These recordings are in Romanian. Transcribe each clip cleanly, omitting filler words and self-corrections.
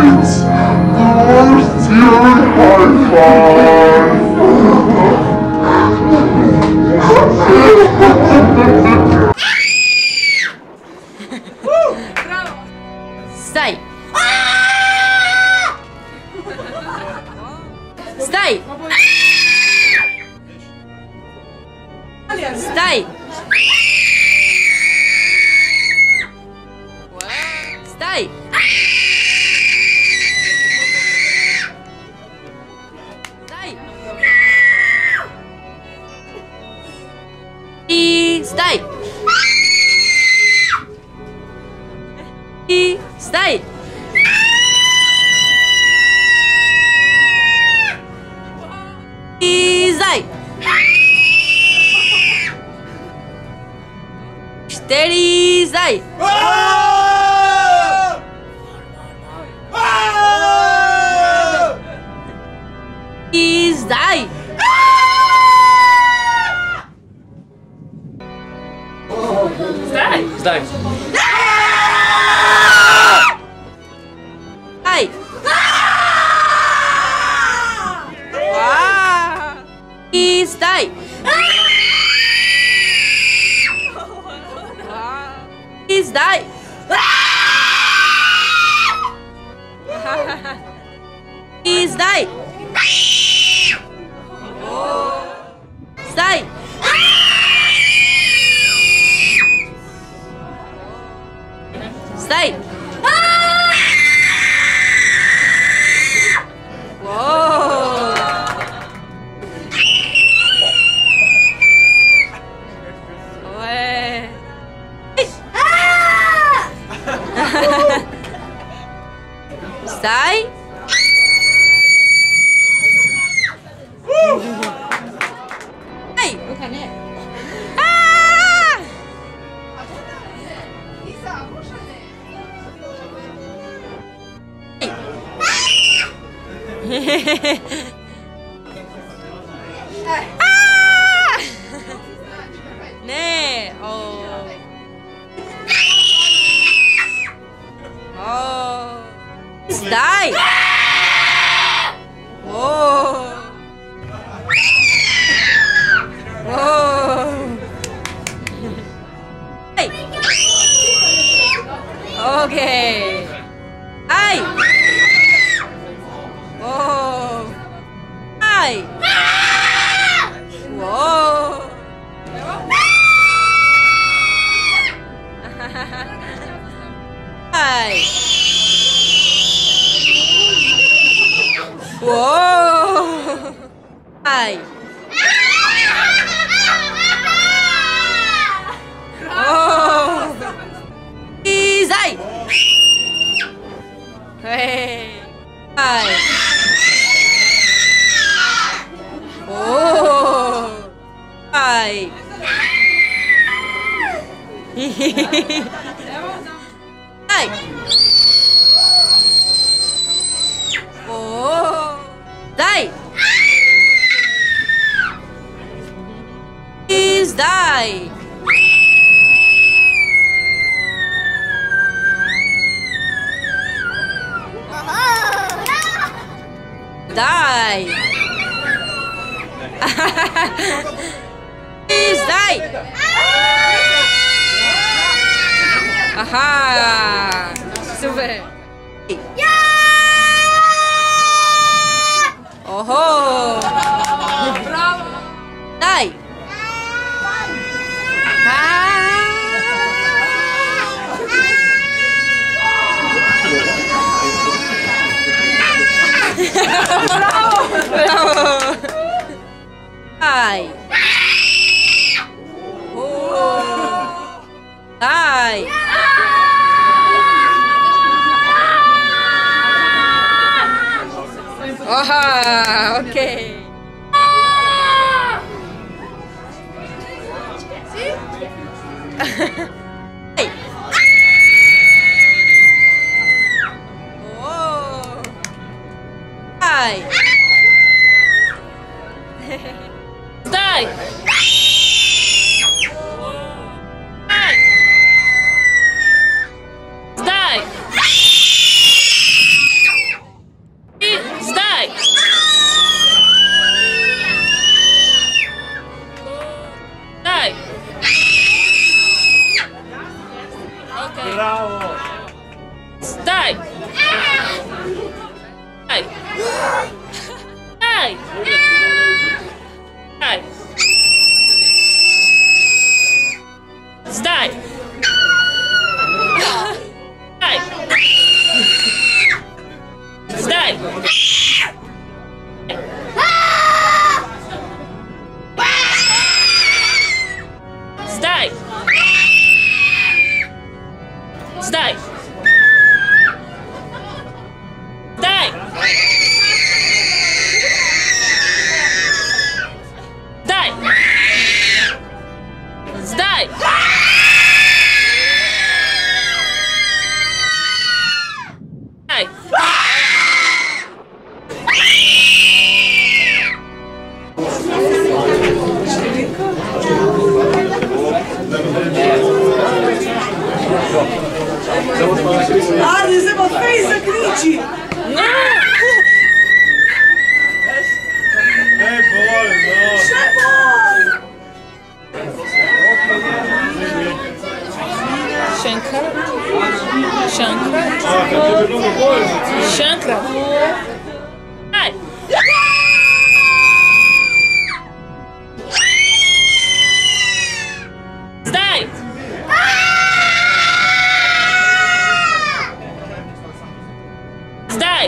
It's the worst healing high five! Stai! Stai! Stai! Stai! Stai! E stai! E stai! E stai! Steady! Stai! Zdaj. Ai! E stai! E stai! E stai! Stai! Stai! Whoa! Ué! Stai! Hey! Ah! Ah! 네, Die! Whoa! Whoa! Hey! Okay! Hi! Whoa! Hi! Whoa! Hi! Whoa! Hi! Oh! Easy! Hey! Hi! Oh! Hi! Hi! Oh! Die! Please die! Die! Please die! Aha! Super! Oh! Bravo! Die! Bravo! Bravo! Die! Oh! Die! Oh, okay. Hey. Oh. Die! Die! Die! Please die! Die! Okay. Bravo! Die! Die! Die! Die! Die! Die! Die! Die! Die! Die! Die! Arde, você não fez a crítica! Shankara? Shankara? Shankara? Ai! Die! Die!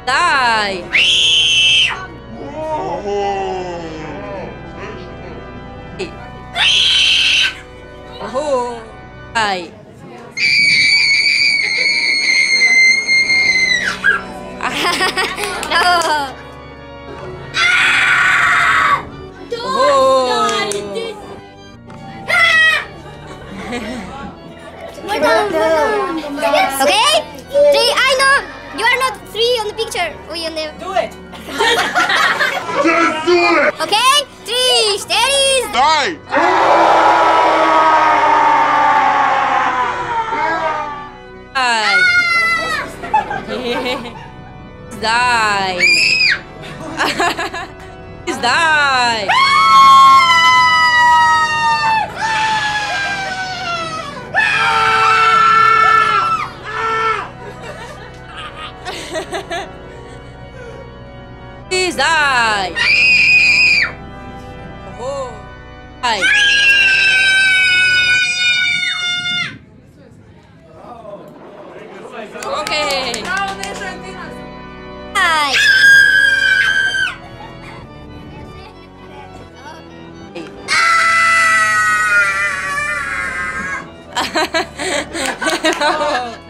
Die! Oh! Die! No! Oh! Okay? Three, I know! You are not three on the picture. We on the... Do it! Just do it! Okay? Three, steady! Die! Die! Please die! Please die! Oh! Die! Okay! Hi! Oh.